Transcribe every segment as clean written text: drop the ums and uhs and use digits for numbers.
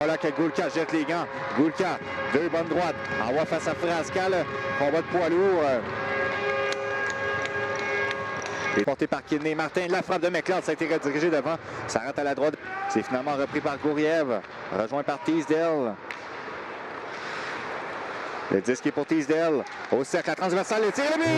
Voilà que Gulka jette les gants. Gulka, deux bonnes droites. Envoie face à Frasca, combat de poids lourd. Et porté par Kidney. Martin, la frappe de McLeod, ça a été redirigé devant. Ça rentre à la droite. C'est finalement repris par Gouriev. Rejoint par Teasdale. Le disque est pour Teasdale. Au cercle, la transversale, le tir, le but!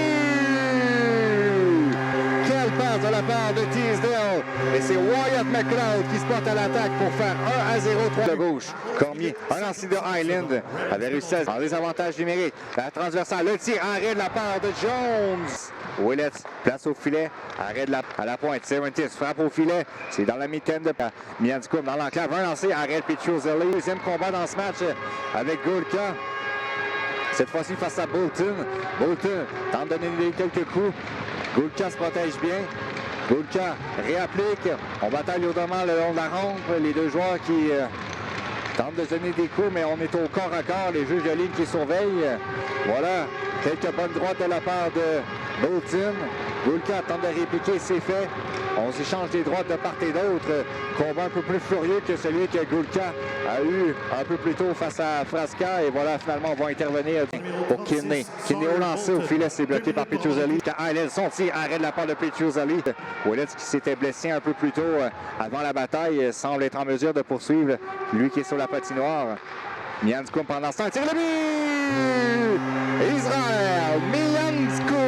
Quelle passe de la part de Teasdale! Et c'est Wyatt McLeod qui se porte à l'attaque pour faire 1-0, 3 de gauche. Cormier, un lancé de Highland, avait réussi en désavantage numérique. La transversale, le tir, arrêt de la part de Jones. Willets, place au filet, arrêt à la pointe. Serentis frappe au filet. C'est dans la mitaine de Miandikoum dans l'enclave. Un lancé, arrêt Petruzzelli. Deuxième combat dans ce match avec Gulka. Cette fois-ci face à Bolton. Bolton tente de donner quelques coups. Gulka se protège bien. Gulka réapplique. On bataille au devant le long de la rampe. Les deux joueurs qui tentent de donner des coups, mais on est au corps à corps. Les juges de ligne qui surveillent. Voilà, quelques bonnes droites de la part de Bolton. Gulka tente de répliquer, c'est fait. On s'échange des droites de part et d'autre. Combat un peu plus furieux que celui que Gulka a eu un peu plus tôt face à Frasca. Et voilà, finalement, on va intervenir pour Kidney. Kidney au lancer au filet, c'est bloqué par Petruzzelli. Highland, son tir, arrêt de la part de Petruzzelli. Willets qui s'était blessé un peu plus tôt avant la bataille semble être en mesure de poursuivre. Lui qui est sur la patinoire. Miandikoum pendant ce temps, tire le but! Israël, Miandikoum!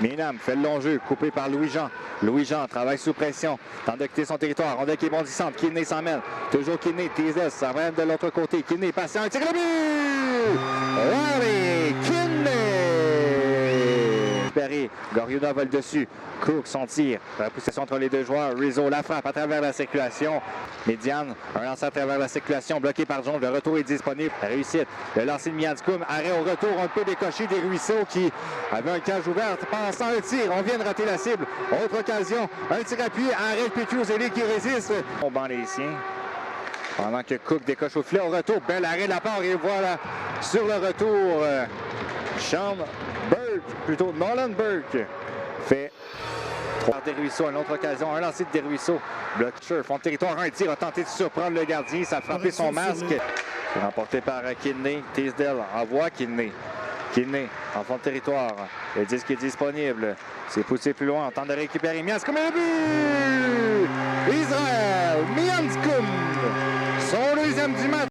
Minam fait le long jeu, coupé par Louis-Jean. Louis-Jean travaille sous pression, tente de quitter son territoire. Rondelle qui est bondissante, Kidney s'en mêle. Toujours Kidney, Teasdale, ça va de l'autre côté. Kidney patient, tire le but! Allez, Kidney! Goriona va le dessus. Cook, son tir. La possession entre les deux joueurs. Rizzo la frappe à travers la circulation. Médiane, un lancer à travers la circulation, bloqué par Jones. Le retour est disponible. Réussite. Le lancer de Miandikoum. Arrêt au retour, un peu décoché des Ruisseaux qui avait un cage ouvert. Pensant un tir. On vient de rater la cible. Autre occasion. Un tir appuyé. Arrêt de Petruzzelli qui résiste. On bat les siens. Pendant que Cook décoche au filet. Au retour, bel arrêt de la part. Et voilà, sur le retour, Sean Burke, plutôt Nolan Burke, fait 3 des Ruisseaux, une autre occasion, un lancer de Desruisseaux. Bloqueur, fond de territoire, un tir, a tenté de surprendre le gardien, ça a frappé son masque. C'est remporté par Kidney. Teasdale envoie Kidney. Kidney en fond de territoire. Le disque est disponible. C'est poussé plus loin, on tente de récupérer Miandikoum et le but! Israël, Miandikoum!